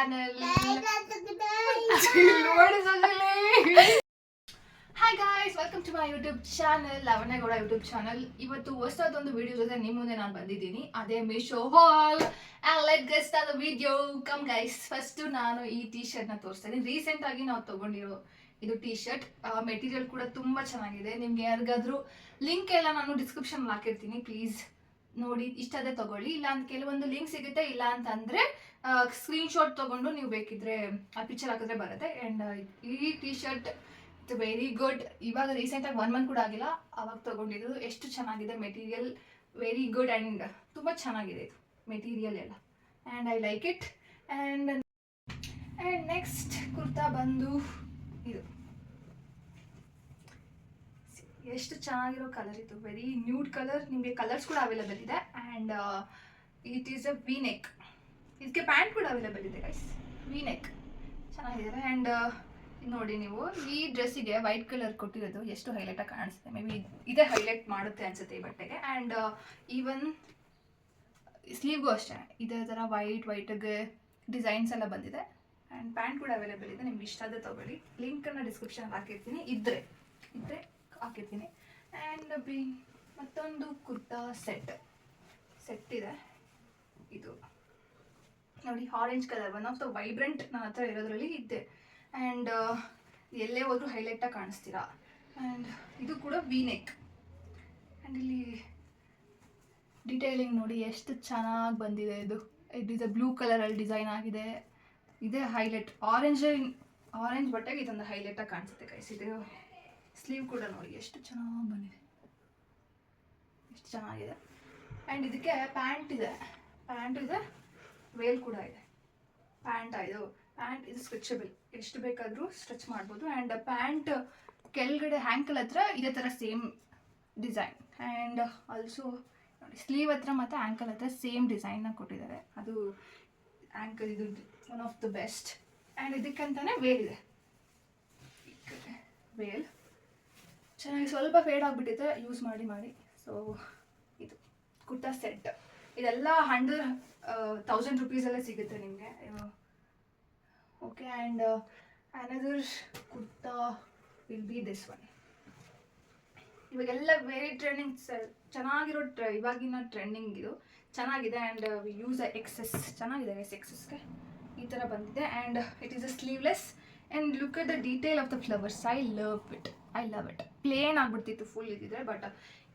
Channel. Hi guys, welcome to my YouTube channel, ಲವಣ್ಯಗೌಡ YouTube channel. ಇವತ್ತು ಹೊಸದೊಂದು video ಜೊತೆ ನಿಮ್ಮ ಮುಂದೆ ನಾನು ಬಂದಿದ್ದೀನಿ. ಅದೇ ಮೀಶೋ ಹಾಲ್. And let get start the video. Come guys, first ನಾನು ಈ ಟೀ ಶರ್ಟ್ನ ತೋರಿಸ್ತೀನಿ. ರೀಸೆಂಟಾಗಿ ನಾವು ತೊಗೊಂಡಿರೋ ಇದು ಟೀ ಶರ್ಟ್. ಮೆಟೀರಿಯಲ್ ಕೂಡ ತುಂಬ ಚೆನ್ನಾಗಿದೆ. ನಿಮ್ಗೆ ಯಾರಿಗಾದ್ರೂ ಲಿಂಕ್ ಎಲ್ಲ ನಾನು ಡಿಸ್ಕ್ರಿಪ್ಷನ್ ಹಾಕಿರ್ತೀನಿ, ಪ್ಲೀಸ್ ನೋಡಿ ಇಷ್ಟ ಅದೇ ತಗೊಳ್ಳಿ. ಇಲ್ಲ ಅಂತ ಕೆಲವೊಂದು ಲಿಂಕ್ ಸಿಗುತ್ತೆ, ಇಲ್ಲ ಅಂತಂದರೆ ಸ್ಕ್ರೀನ್ಶಾಟ್ ತೊಗೊಂಡು ನೀವು ಬೇಕಿದ್ರೆ ಆ ಪಿಕ್ಚರ್ ಹಾಕಿದ್ರೆ ಬರುತ್ತೆ. ಆ್ಯಂಡ್ ಈ T shirt it's very good. ಇವಾಗ ರೀಸೆಂಟಾಗಿ 1 ಮಂತ್ ಕೂಡ ಆಗಿಲ್ಲ, ಅವಾಗ ತೊಗೊಂಡಿದ್ದು. ಎಷ್ಟು ಚೆನ್ನಾಗಿದೆ ಮೆಟೀರಿಯಲ್, ವೆರಿ ಗುಡ್ ಆ್ಯಂಡ್ ತುಂಬ ಚೆನ್ನಾಗಿದೆ ಇದು ಮೆಟೀರಿಯಲ್ ಎಲ್ಲ. And I like it. And next kurta ಬಂದು ಇದು. ಎಷ್ಟು ಚೆನ್ನಾಗಿರೋ ಕಲರ್ ಇದು, ವೆರಿ ನ್ಯೂಡ್ ಕಲರ್. ನಿಮಗೆ ಕಲರ್ಸ್ ಕೂಡ ಅವೈಲೇಬಲ್ ಇದೆ. And it is a V neck. ಇದಕ್ಕೆ ಪ್ಯಾಂಟ್ ಕೂಡ ಅವೈಲೇಬಲ್ ಇದೆ ಗೈಸ್. ವಿ ನೆಕ್ ಚೆನ್ನಾಗಿದೆ. ಆ್ಯಂಡ್ ನೋಡಿ, ನೀವು ಈ ಡ್ರೆಸ್ಸಿಗೆ ವೈಟ್ ಕಲರ್ ಕೊಟ್ಟಿರೋದು ಎಷ್ಟು ಹೈಲೈಟಾಗಿ ಕಾಣಿಸುತ್ತೆ. ಮೇ ಬಿ ಇದೇ ಹೈಲೈಟ್ ಮಾಡುತ್ತೆ ಅನಿಸುತ್ತೆ ಈ ಬಟ್ಟೆಗೆ. ಆ್ಯಂಡ್ ಈವನ್ ಸ್ಲೀವ್ಗೂ ಅಷ್ಟೇ ಇದೇ ಥರ ವೈಟ್ಗೆ ಡಿಸೈನ್ಸ್ ಎಲ್ಲ ಬಂದಿದೆ. ಆ್ಯಂಡ್ ಪ್ಯಾಂಟ್ ಕೂಡ ಅವೈಲೇಬಲ್ ಇದೆ. ನಿಮ್ಗೆ ಇಷ್ಟ ಆದ ತೊಗೊಳ್ಳಿ. ಲಿಂಕನ್ನು ಡಿಸ್ಕ್ರಿಪ್ಷನಲ್ಲಿ ಹಾಕಿರ್ತೀನಿ, ಇದ್ದರೆ ಹಾಕಿರ್ತೀನಿ. ಆ್ಯಂಡ್ ಮತ್ತೊಂದು ಕುರ್ತಾ ಸೆಟ್ ಇದೆ. ಇದು ನೋಡಿ, orange colour, one of the vibrant ನನ್ನ ಹತ್ರ ಇರೋದ್ರಲ್ಲಿ ಇದೆ. ಆ್ಯಂಡ್ ಎಲ್ಲೇ ಹೋದ್ರೂ ಹೈಲೈಟಾಗಿ ಕಾಣಿಸ್ತೀರಾ. ಆ್ಯಂಡ್ ಇದು ಕೂಡ ವಿ ನೆಕ್. ಆ್ಯಂಡ್ ಇಲ್ಲಿ ಡಿಟೇಲಿಂಗ್ ನೋಡಿ ಎಷ್ಟು ಚೆನ್ನಾಗಿ ಬಂದಿದೆ. ಇದು ಇಸ್ ಬ್ಲೂ ಕಲರಲ್ಲಿ ಡಿಸೈನ್ ಆಗಿದೆ. ಇದೇ ಹೈಲೈಟ್. ಆರೆಂಜ್ ಬಟ್ಟೆಗೆ ಇದೊಂದು ಹೈಲೈಟಾಗಿ ಕಾಣಿಸುತ್ತೆ ಗೈಸ್. ಇದು ಸ್ಲೀವ್ ಕೂಡ ನೋಡಿ ಎಷ್ಟು ಚೆನ್ನಾಗಿ ಬಂದಿದೆ, ಎಷ್ಟು ಚೆನ್ನಾಗಿದೆ. ಆ್ಯಂಡ್ ಇದಕ್ಕೆ ಪ್ಯಾಂಟ್ ಇದೆ, ವೇಲ್ ಕೂಡ ಇದೆ. ಪ್ಯಾಂಟ್ ಇದು ಸ್ಟ್ರೆಚಬಲ್, ಎಷ್ಟು ಬೇಕಾದರೂ ಸ್ಟ್ರೆಚ್ ಮಾಡ್ಬೋದು. ಆ್ಯಂಡ್ ಪ್ಯಾಂಟ್ ಕೆಳಗಡೆ ಹ್ಯಾಂಕಲ್ ಹತ್ರ ಇದೇ ಥರ ಸೇಮ್ ಡಿಸೈನ್. ಆ್ಯಂಡ್ ಆಲ್ಸೋ ನೋಡಿ, ಸ್ಲೀವ್ ಹತ್ರ ಮತ್ತು ಆ್ಯಂಕಲ್ ಹತ್ರ ಸೇಮ್ ಡಿಸೈನ್ನ ಕೊಟ್ಟಿದ್ದಾರೆ. ಅದು ಆ್ಯಂಕಲ್ ಇದು one of the best. And ಇದಕ್ಕಂತಾನೆ ವೇಲ್ ಇದೆ. ವೇಲ್ ಚೆನ್ನಾಗಿ ಸ್ವಲ್ಪ ಫೇಡ್ ಆಗಿಬಿಟ್ಟಿದೆ ಯೂಸ್ ಮಾಡಿ. ಸೊ ಇದು ಕುರ್ತಾ ಸೆಟ್. ಇದೆಲ್ಲ 100,000 ರುಪೀಸಲ್ಲೇ ಸಿಗುತ್ತೆ ನಿಮಗೆ. Okay. And another kurta will be this one. ಇವಾಗೆಲ್ಲ ವೆರಿ ಟ್ರೆಂಡಿಂಗ್, ಚೆನ್ನಾಗಿರೋ ಇವಾಗಿನ ಟ್ರೆಂಡಿಂಗ್ ಇದು ಚೆನ್ನಾಗಿದೆ. ಆ್ಯಂಡ್ ವಿ ಯೂಸ್ ಎಕ್ಸೆಸ್, ಚೆನ್ನಾಗಿದೆ ಗೈಸ್. ಎಕ್ಸೆಸ್ಗೆ ಈ ಥರ ಬಂದಿದೆ. And it is a sleeveless. And look at the detail of the flowers. I love it. Plain ಆಗಿಬಿಡ್ತಿತ್ತು ಫುಲ್ ಇದ್ದಿದ್ರೆ, ಬಟ್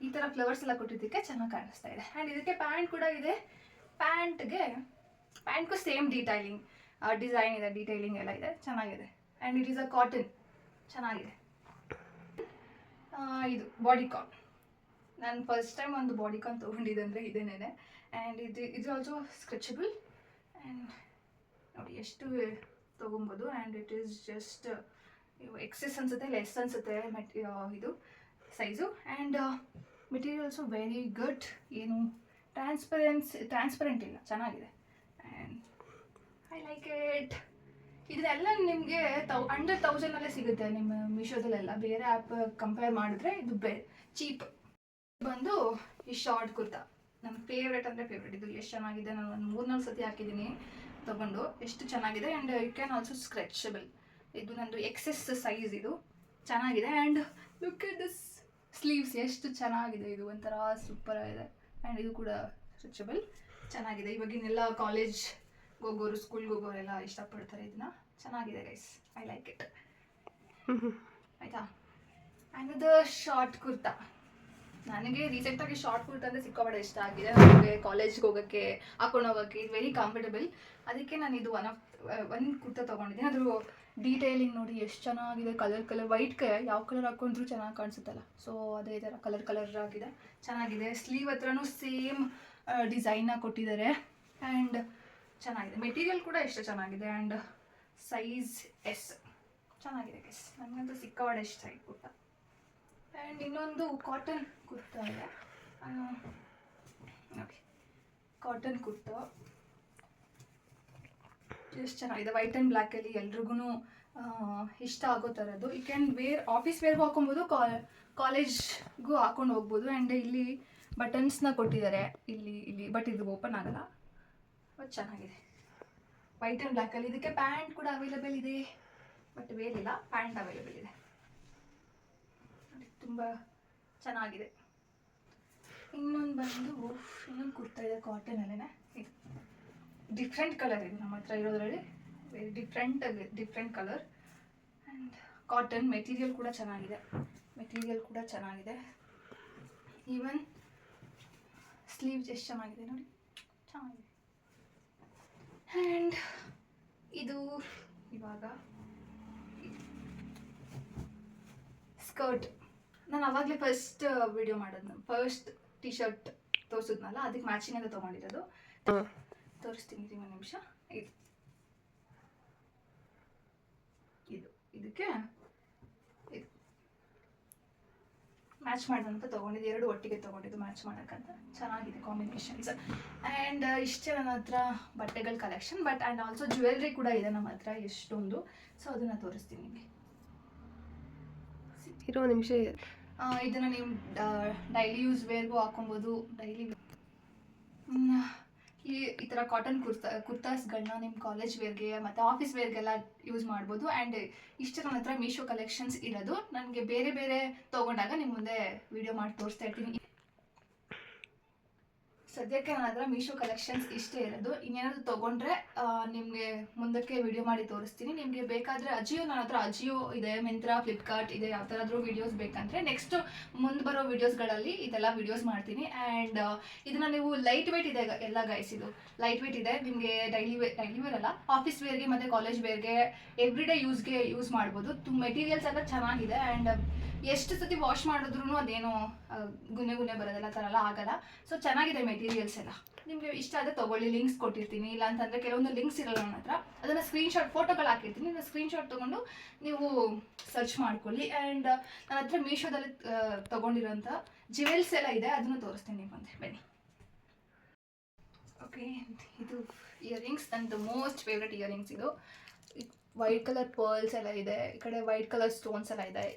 ಈ ಥರ ಫ್ಲವರ್ಸ್ ಎಲ್ಲ ಕೊಟ್ಟಿದ್ದಕ್ಕೆ ಚೆನ್ನಾಗಿ ಕಾಣಿಸ್ತಾ ಇದೆ. ಆ್ಯಂಡ್ ಇದಕ್ಕೆ ಪ್ಯಾಂಟ್ ಕೂಡ ಇದೆ. ಪ್ಯಾಂಟ್ಗೂ ಸೇಮ್ ಡಿಸೈನ್ ಇದೆ, ಡೀಟೇಲಿಂಗ್ ಎಲ್ಲ ಇದೆ, ಚೆನ್ನಾಗಿದೆ. And it is a cotton, ಚೆನ್ನಾಗಿದೆ. ಇದು ಬಾಡಿಕಾನ್. ನಾನು ಫಸ್ಟ್ ಟೈಮ್ ಒಂದು ಬಾಡಿಕಾನ್ ತೊಗೊಂಡಿದ್ದೆ ಅಂದರೆ ಇದೇನೇ. ಆ್ಯಂಡ್ ಇದು ಆಲ್ಸೋ ಸ್ಟ್ರೆಚಬಲ್. ಆ್ಯಂಡ್ ನೋಡಿ ಎಷ್ಟು ತೊಗೊಬೋದು. And it is just excess ಅನಿಸುತ್ತೆ, ಲೆಸ್ ಅನಿಸುತ್ತೆ ಇದು size. And material also very good. ಏನು ಟ್ರಾನ್ಸ್ಪರೆಂಟ್ ಇಲ್ಲ, ಚೆನ್ನಾಗಿದೆ. And I like it. ಇದೆಲ್ಲ ನಿಮಗೆ ಅಂಡರ್ 1000 ಸಿಗುತ್ತೆ ನಿಮ್ಮ ಮೀಶೋದಲ್ಲೆಲ್ಲ. ಬೇರೆ ಆ್ಯಪ್ ಕಂಪೇರ್ ಮಾಡಿದ್ರೆ ಇದು ಚೀಪ್. ಬಂದು ಈ ಶಾರ್ಟ್ ಕುರ್ತಾ ನನ್ನ ಫೇವ್ರೇಟ್ ಅಂದರೆ ಫೇವ್ರೇಟ್. ಇದು ಎಷ್ಟು ಚೆನ್ನಾಗಿದೆ. ನಾನು ಒಂದು 3-4 ಸತಿ ಹಾಕಿದ್ದೀನಿ ತೊಗೊಂಡು, ಎಷ್ಟು ಚೆನ್ನಾಗಿದೆ. And you can also stretchable. ಇದು ನಂದು ಎಕ್ಸೆಸ್ ಸೈಜ್, ಇದು ಚೆನ್ನಾಗಿದೆ. And look at this sleeves, ಎಷ್ಟು ಚೆನ್ನಾಗಿದೆ. ಇದು ಒಂಥರ ಸೂಪರ್ ಆಗಿದೆ. ಆ್ಯಂಡ್ ಇದು ಕೂಡ ಸ್ಟ್ರೆಚಬಲ್, ಚೆನ್ನಾಗಿದೆ. ಇವಾಗಿನೆಲ್ಲ ಕಾಲೇಜ್ ಹೋಗೋರು, ಸ್ಕೂಲ್ಗೆ ಹೋಗೋರೆಲ್ಲ ಇಷ್ಟಪಡ್ತಾರೆ ಇದನ್ನ. ಚೆನ್ನಾಗಿದೆ ಗೈಸ್, ಐ ಲೈಕ್ ಇಟ್. ಆಯಿತಾ. Another short kurta. ನನಗೆ ರೀಸೆಂಟಾಗಿ ಶಾರ್ಟ್ ಕುರ್ತಾ ಅಂದರೆ ಸಿಕ್ಕಾಪಟ್ಟೆ ಇಷ್ಟ ಆಗಿದೆ. ನನಗೆ ಕಾಲೇಜ್ಗೆ ಹೋಗೋಕ್ಕೆ ಹಾಕೊಂಡು ಹೋಗೋಕ್ಕೆ ಇದು ವೆರಿ ಕಂಫರ್ಟಬಲ್. ಅದಕ್ಕೆ ನಾನು ಇದು ಒಂದು ಕುರ್ತಾ ತೊಗೊಂಡಿದ್ದೀನಿ. ಅದ್ರ ಡೀಟೇಲಿಂಗ್ ನೋಡಿ ಎಷ್ಟು ಚೆನ್ನಾಗಿದೆ. ಕಲರ್ ವೈಟ್ಗೆ ಯಾವ ಕಲರ್ ಹಾಕೊಂಡ್ರೂ ಚೆನ್ನಾಗಿ ಕಾಣಿಸುತ್ತಲ್ಲ, ಸೊ ಅದೇ ಥರ ಕಲರ್ ಆಗಿದೆ, ಚೆನ್ನಾಗಿದೆ. ಸ್ಲೀವ್ ಹತ್ರನೂ ಸೇಮ್ ಡಿಸೈನ್ನ ಕೊಟ್ಟಿದ್ದಾರೆ. ಆ್ಯಂಡ್ ಚೆನ್ನಾಗಿದೆ. ಮೆಟೀರಿಯಲ್ ಕೂಡ ಎಷ್ಟು ಚೆನ್ನಾಗಿದೆ. ಆ್ಯಂಡ್ ಸೈಜ್ ಎಸ್, ಚೆನ್ನಾಗಿದೆ ಗೈಸ್. ನನಗಂತೂ ಸಿಕ್ಕಾಪಟ್ಟೆ ಇಷ್ಟ ಈ ಕುರ್ತಾ. ಆ್ಯಂಡ್ ಇನ್ನೊಂದು ಕಾಟನ್ ಕುರ್ತಾ ಇದೆ ನೋಡಿ, ಕಾಟನ್ ಕುರ್ತಾ ಎಷ್ಟು ಚೆನ್ನಾಗಿದೆ. ವೈಟ್ ಆ್ಯಂಡ್ ಬ್ಲ್ಯಾಕಲ್ಲಿ ಎಲ್ರಿಗೂ ಇಷ್ಟ ಆಗೋ ಥರದ್ದು. ಯು ಕ್ಯಾನ್ ಆಫೀಸ್ ವೇರ್ಗೂ ಹಾಕೊಬೋದು, ಕಾಲೇಜ್ಗೂ ಹಾಕೊಂಡು ಹೋಗ್ಬೋದು. ಆ್ಯಂಡ್ ಇಲ್ಲಿ ಬಟನ್ಸ್ನ ಕೊಟ್ಟಿದ್ದಾರೆ ಇಲ್ಲಿ, ಬಟ್ ಇದು ಓಪನ್ ಆಗಲ್ಲ, ಬಟ್ ಚೆನ್ನಾಗಿದೆ. ವೈಟ್ ಆ್ಯಂಡ್ ಬ್ಲ್ಯಾಕಲ್ಲಿ. ಇದಕ್ಕೆ ಪ್ಯಾಂಟ್ ಕೂಡ ಅವೈಲೇಬಲ್ ಇದೆ, ಬಟ್ ವೇಲಿಲ್ಲ, ಪ್ಯಾಂಟ್ ಅವೈಲೇಬಲ್ ಇದೆ. ತುಂಬ ಚೆನ್ನಾಗಿದೆ. ಇನ್ನೊಂದು ಬಂದು ಇನ್ನೊಂದು ಕುರ್ತಾ ಇದೆ ಕಾಟನಲ್ಲೇ. ಇದು ಡಿಫ್ರೆಂಟ್ ಕಲರ್ ಇದೆ ನಮ್ಮ ಹತ್ರ ಇರೋದ್ರಲ್ಲಿ, very different colour and cotton. Material ಕೂಡ ಚೆನ್ನಾಗಿದೆ. ಈವನ್ ಸ್ಲೀವ್ಸ್ ಎಷ್ಟು ಚೆನ್ನಾಗಿದೆ ನೋಡಿ, ಚೆನ್ನಾಗಿದೆ. ಆ್ಯಂಡ್ ಇದು ಇವಾಗ ಸ್ಕರ್ಟ್. ನಾನು ಅವಾಗಲೇ ಫಸ್ಟ್ ವಿಡಿಯೋ ಮಾಡೋದು, ಫಸ್ಟ್ ಟಿ ಶರ್ಟ್ ತೋರಿಸಿದ್ನಲ್ಲ, ಅದಕ್ಕೆ ಮ್ಯಾಚಿಂಗ್ ಅಂತ ತೊಗೊಂಡಿರೋದು. ತೋರಿಸ್ತೀನಿ ಒಂದು ನಿಮಿಷ. ಇದಕ್ಕೆ ಇದು ಮ್ಯಾಚ್ ಮಾಡೋದಂತ ತೊಗೊಂಡಿದ್ದು, ಎರಡು ಒಟ್ಟಿಗೆ ತೊಗೊಂಡಿದ್ದು ಮ್ಯಾಚ್ ಮಾಡೋಕ್ಕಂತ. ಚೆನ್ನಾಗಿದೆ ಕಾಂಬಿನೇಷನ್ಸ್. ಆ್ಯಂಡ್ ಇಷ್ಟೇ ನನ್ನ ಹತ್ರ ಬಟ್ಟೆಗಳ collection. But and also jewellery ಕೂಡ ಇದೆ ನಮ್ಮ ಹತ್ರ ಎಷ್ಟೊಂದು. ಸೊ ಅದನ್ನು ತೋರಿಸ್ತೀನಿ ನಿಮಗೆ. ಇರೋ ನಿಮಿಷ. ಇದನ್ನು ನೀವು ಡೈಲಿ ಯೂಸ್ ವೇರ್ಗೂ ಹಾಕೊಬೋದು. ಈ ಥರ ಕಾಟನ್ ಕುರ್ತಾಸ್ಗಳನ್ನ ನಿಮ್ಮ ಕಾಲೇಜ್ ವೇರ್ಗೆ ಮತ್ತು ಆಫೀಸ್ ವೇರ್ಗೆಲ್ಲ ಯೂಸ್ ಮಾಡ್ಬೋದು. ಆ್ಯಂಡ್ ಇಷ್ಟು ನನ್ನ ಹತ್ರ ಮೀಶೋ ಕಲೆಕ್ಷನ್ಸ್ ಇರೋದು. ನನಗೆ ಬೇರೆ ತೊಗೊಂಡಾಗ ನಿಮ್ಮ ಮುಂದೆ ವಿಡಿಯೋ ಮಾಡಿ ತೋರಿಸ್ತಾ ಇರ್ತೀನಿ. ಸದ್ಯಕ್ಕೆ ನನ್ನ ಹತ್ರ ಮೀಶೋ ಕಲೆಕ್ಷನ್ಸ್ ಇಷ್ಟೇ ಇರೋದು. ಇನ್ನೇನಾದರೂ ತೊಗೊಂಡ್ರೆ ನಿಮಗೆ ಮುಂದಕ್ಕೆ ವಿಡಿಯೋ ಮಾಡಿ ತೋರಿಸ್ತೀನಿ. ನಿಮಗೆ ಬೇಕಾದರೆ ನನ್ನ ಹತ್ರ ಅಜಿಯೋ ಇದೆ, ಮಿಂತ್ರಾ, ಫ್ಲಿಪ್ಕಾರ್ಟ್ ಇದೆ. ಯಾವ ಥರದ್ರೂ ವೀಡಿಯೋಸ್ ಬೇಕಂದರೆ ನೆಕ್ಸ್ಟ್ ಮುಂದೆ ಬರೋ ವೀಡಿಯೋಸ್ಗಳಲ್ಲಿ ಇದೆಲ್ಲ ವೀಡಿಯೋಸ್ ಮಾಡ್ತೀನಿ. ಆ್ಯಂಡ್ ಇದನ್ನು ನೀವು ಲೈಟ್ ವೇಟ್ ಇದೆ ಎಲ್ಲ ಗೈಸ್, ಇದು ಲೈಟ್ ವೇಟ್ ಇದೆ. ನಿಮಗೆ ಡೈಲಿ ವೇರ್ ಅಲ್ಲ, ಆಫೀಸ್ ವೇರ್ಗೆ ಮತ್ತು ಕಾಲೇಜ್ ವೇರ್ಗೆ ಎವ್ರಿಡೇ ಯೂಸ್ ಮಾಡ್ಬೋದು. ಮೆಟೀರಿಯಲ್ಸ್ ಎಲ್ಲ ಚೆನ್ನಾಗಿದೆ. ಆ್ಯಂಡ್ ಎಷ್ಟು ಸತಿ ವಾಶ್ ಮಾಡಿದ್ರೂ ಅದೇನು ಗುನೆ ಬರೋದಲ್ಲ, ಆ ಥರ ಎಲ್ಲ ಆಗಲ್ಲ. ಸೊ ಚೆನ್ನಾಗಿದೆ ಮೆಟೀರಿಯಲ್ಸ್ ಎಲ್ಲ. ನಿಮಗೆ ಇಷ್ಟ ಆದರೆ ತೊಗೊಳ್ಳಿ, ಲಿಂಕ್ಸ್ ಕೊಟ್ಟಿರ್ತೀನಿ. ಇಲ್ಲ ಅಂತಂದರೆ ಕೆಲವೊಂದು ಲಿಂಕ್ಸ್ ಇರಲ್ಲ ನನ್ನ ಹತ್ರ, ಅದನ್ನು ಫೋಟೋಗಳು ಹಾಕಿರ್ತೀನಿ. ಸ್ಕ್ರೀನ್ಶಾಟ್ ತೊಗೊಂಡು ನೀವು ಸರ್ಚ್ ಮಾಡ್ಕೊಳ್ಳಿ. ಆ್ಯಂಡ್ ನನ್ನ ಹತ್ರ ಮೀಶೋದಲ್ಲಿ ತೊಗೊಂಡಿರೋಂಥ ಜ್ಯುವೆಲ್ಸ್ ಎಲ್ಲ ಇದೆ, ಅದನ್ನು ತೋರಿಸ್ತೀನಿ ನಿಮ್ಮಂತೆ, ಬನ್ನಿ. ಓಕೆ, ಇದು ಇಯರಿಂಗ್ಸ್, ನನ್ನದು ಮೋಸ್ಟ್ ಫೇವ್ರೆಟ್ ಇಯರಿಂಗ್ಸ್. ಇದು ವೈಟ್ ಕಲರ್ ಪರ್ಲ್ಸ್ ಎಲ್ಲ ಇದೆ, ಈ ಕಡೆ ವೈಟ್ ಕಲರ್ ಸ್ಟೋನ್ಸ್ ಎಲ್ಲ ಇದೆ.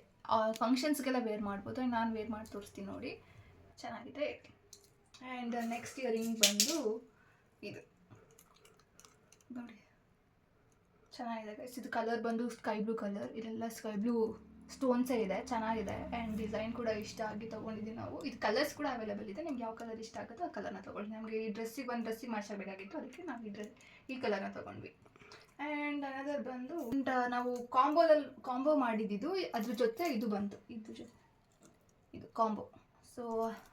ಫಂಕ್ಷನ್ಸ್ಗೆಲ್ಲ ವೇರ್ ಮಾಡ್ಬೋದು. ನಾನು ವೇರ್ ಮಾಡಿ ತೋರಿಸ್ತೀನಿ ನೋಡಿ, ಚೆನ್ನಾಗಿದೆ. ಆ್ಯಂಡ್ ನೆಕ್ಸ್ಟ್ ಇಯರಿಂಗ್ ಬಂದು ಇದು ನೋಡಿ, ಚೆನ್ನಾಗಿದೆ ಗೈಸ್. ಇದು ಕಲರ್ ಬಂದು ಸ್ಕೈ ಬ್ಲೂ ಕಲರ್. ಇದೆಲ್ಲ ಸ್ಕೈ ಬ್ಲೂ ಸ್ಟೋನ್ಸೇ ಇದೆ, ಚೆನ್ನಾಗಿದೆ. ಆ್ಯಂಡ್ ಡಿಸೈನ್ ಕೂಡ ಇಷ್ಟ ಆಗಿ ತೊಗೊಂಡಿದ್ದೀವಿ ನಾವು. ಇದು ಕಲರ್ಸ್ ಕೂಡ ಅವೈಲೇಬಲ್ ಇದೆ. ನಿಮ್ಗೆ ಯಾವ ಕಲರ್ ಇಷ್ಟ ಆಗುತ್ತೋ ಆ ಕಲರ್ನ ತೊಗೊಳ್ಳಿ. ನಮಗೆ ಈ ಒಂದು ಡ್ರೆಸ್ಸಿಗೆ ಮ್ಯಾಚ್ ಆಗಬೇಕಾಗಿತ್ತು, ಅದಕ್ಕೆ ನಾವು ಈ ಕಲರ್ನ ತೊಗೊಂಡ್ವಿ. ಆ್ಯಂಡ್ ಅನದರ್ ಬಂದು ನಾವು ಕಾಂಬೋ ಮಾಡಿದ್ದು, ಅದ್ರ ಜೊತೆ ಇದು ಬಂತು, ಇದು ಕಾಂಬೋ. ಸೊ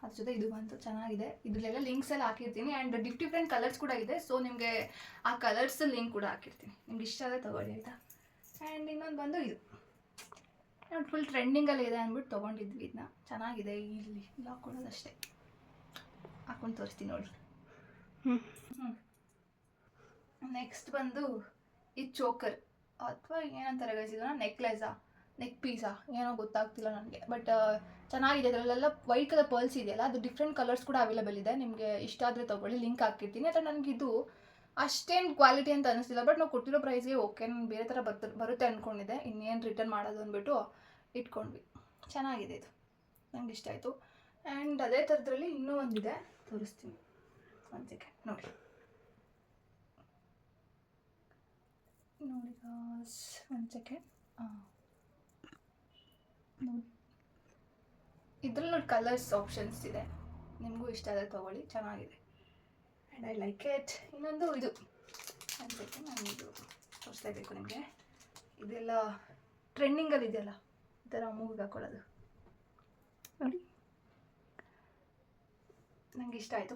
ಅದ್ರ ಜೊತೆ ಇದು ಬಂತು, ಚೆನ್ನಾಗಿದೆ. ಇದರಲ್ಲೆಲ್ಲ ಲಿಂಕ್ಸ್ ಎಲ್ಲ ಹಾಕಿರ್ತೀನಿ. ಆ್ಯಂಡ್ ಡಿಫ್ರೆಂಟ್ ಕಲರ್ಸ್ ಕೂಡ ಇದೆ. ಸೊ ನಿಮಗೆ ಆ ಕಲರ್ಸ್ ಲಿಂಕ್ ಕೂಡ ಹಾಕಿರ್ತೀನಿ, ನಿಮ್ಗೆ ಇಷ್ಟ ಆದರೆ ತೊಗೊಳ್ಳಿ ಆಯಿತಾ. ಆ್ಯಂಡ್ ಇನ್ನೊಂದು ಬಂದು ಇದು ಫುಲ್ ಟ್ರೆಂಡಿಂಗಲ್ಲಿ ಇದೆ ಅಂದ್ಬಿಟ್ಟು ತೊಗೊಂಡಿದ್ವಿ. ಇದನ್ನ ಚೆನ್ನಾಗಿದೆ. ಇಲ್ಲಿ ಹಾಕ್ಕೊಳ್ಳೋದು ಅಷ್ಟೇ, ಹಾಕ್ಕೊಂಡು ತೋರಿಸ್ತೀನಿ ನೋಡಿ. ನೆಕ್ಸ್ಟ್ ಬಂದು ಇದು ಚೋಕರ್ ಅಥವಾ ಏನಂತಾರೆ ಗೈಸ್, ಇದನ್ನ ನೆಕ್ ಪೀಸಾ ಏನೋ ಗೊತ್ತಾಗ್ತಿಲ್ಲ ನನಗೆ. ಬಟ್ ಚೆನ್ನಾಗಿದೆ. ಇದರಲ್ಲೆಲ್ಲ ವೈಟ್ ಕಲರ್ ಪರ್ಲ್ಸ್ ಇದೆಯಲ್ಲ, ಅದು ಡಿಫ್ರೆಂಟ್ ಕಲರ್ಸ್ ಕೂಡ ಅವೈಲೇಬಲ್ ಇದೆ. ನಿಮಗೆ ಇಷ್ಟ ಆದರೆ ತೊಗೊಳ್ಳಿ, ಲಿಂಕ್ ಹಾಕಿರ್ತೀನಿ. ಅಥವಾ ನನಗಿದು ಅಷ್ಟೇನು ಕ್ವಾಲಿಟಿ ಅಂತ ಅನ್ನಿಸ್ತಿಲ್ಲ. ಬಟ್ ನಾವು ಕೊಟ್ಟಿರೋ ಪ್ರೈಸ್ಗೆ ಓಕೆ, ನಾನು ಬೇರೆ ಥರ ಬರುತ್ತೆ ಅಂದ್ಕೊಂಡಿದ್ದೆ. ಇನ್ನೇನು ರಿಟರ್ನ್ ಮಾಡೋದು ಅಂದ್ಬಿಟ್ಟು ಇಟ್ಕೊಂಡ್ವಿ. ಚೆನ್ನಾಗಿದೆ, ಇದು ನನಗೆ ಇಷ್ಟ ಆಯಿತು. ಆ್ಯಂಡ್ ಅದೇ ಥರದ್ರಲ್ಲಿ ಇನ್ನೂ ಒಂದಿದೆ, ತೋರಿಸ್ತೀನಿ ಒಂದು ಸೆಕೆಂಡ್ ನೋಡಿ. ಒಂದು ಸೆಕೆಂಡ್ ನೋಡಿ, ಇದ್ರಲ್ಲಿ ನೋಡಿ ಕಲರ್ಸ್ ಆಪ್ಷನ್ಸ್ ಇದೆ. ನಿಮಗೂ ಇಷ್ಟ ಆದರೆ ತೊಗೊಳ್ಳಿ, ಚೆನ್ನಾಗಿದೆ. And I like it. ಇನ್ನೊಂದು ಇದು ಒಂದು ಸೆಕೆಂಡ್, ನಾನು ಇದು ತೋರಿಸ್ತಾ ಇರಬೇಕು ನಿಮಗೆ. ಇದೆಲ್ಲ ಟ್ರೆಂಡಿಂಗಲ್ಲಿ ಇದೆಯಲ್ಲ, ಈ ಥರ ಮೂವಿಗೆ ಹಾಕೊಳ್ಳೋದು ನೋಡಿ, ನನಗೆ ಇಷ್ಟ ಆಯಿತು.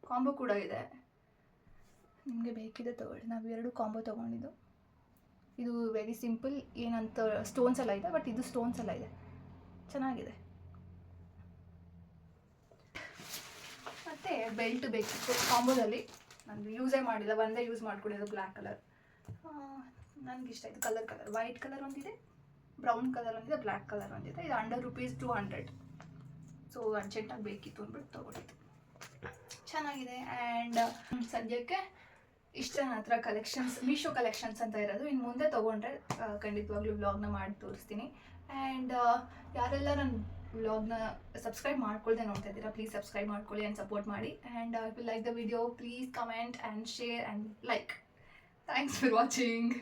ಕಾಂಬೋ ಕೂಡ ಇದೆ, ನಿಮಗೆ ಬೇಕಿದೆ ತೊಗೊಳ್ಳಿ. ನಾವು 2 ಕಾಂಬೋ ತೊಗೊಂಡಿದ್ದು. ಇದು ವೆರಿ ಸಿಂಪಲ್, ಏನಂತ ಸ್ಟೋನ್ಸ್ ಎಲ್ಲ ಇದೆ, ಬಟ್ ಇದು ಸ್ಟೋನ್ಸ್ ಎಲ್ಲ ಇದೆ, ಚೆನ್ನಾಗಿದೆ. ಮತ್ತು ಬೆಲ್ಟ್ ಬೇಕಿತ್ತು ಕಾಂಬೋದಲ್ಲಿ, ನಾನು ಯೂಸೇ ಮಾಡಿಲ್ಲ, ಒಂದೇ ಯೂಸ್ ಮಾಡ್ಕೊಂಡಿದ್ದು ಬ್ಲ್ಯಾಕ್ ಕಲರ್. ನನಗಿಷ್ಟ ಆಯಿತು. ಕಲರ್ ವೈಟ್ ಕಲರ್ ಒಂದಿದೆ, ಬ್ರೌನ್ ಕಲರ್ ಒಂದಿದೆ, ಬ್ಲ್ಯಾಕ್ ಕಲರ್ ಒಂದಿದೆ. ಇದು ₹200. ಸೊ ಅರ್ಜೆಂಟಾಗಿ ಬೇಕಿತ್ತು ಅಂದ್ಬಿಟ್ಟು ತೊಗೊಂಡಿದ್ದು, ಚೆನ್ನಾಗಿದೆ. ಆ್ಯಂಡ್ ಸದ್ಯಕ್ಕೆ ಇಷ್ಟ ನನ್ನ ಹತ್ರ ಕಲೆಕ್ಷನ್ಸ್, ಮೀಶೋ ಕಲೆಕ್ಷನ್ಸ್ ಅಂತ ಇರೋದು. ಇನ್ನು ಮುಂದೆ ತೊಗೊಂಡ್ರೆ ಖಂಡಿತವಾಗ್ಲೂ ವ್ಲಾಗ್ನ ಮಾಡಿ ತೋರಿಸ್ತೀನಿ. ಆ್ಯಂಡ್ ಯಾರೆಲ್ಲ ನನ್ನ ವ್ಲಾಗ್ನ ಸಬ್ಸ್ಕ್ರೈಬ್ ಮಾಡ್ಕೊಳ್ದೆ ನೋಡ್ತಾ ಇದ್ದೀರಾ, ಪ್ಲೀಸ್ ಸಬ್ಸ್ಕ್ರೈಬ್ ಮಾಡ್ಕೊಳ್ಳಿ ಆ್ಯಂಡ್ ಸಪೋರ್ಟ್ ಮಾಡಿ. And if you like the video, please comment and share and like. Thanks for watching.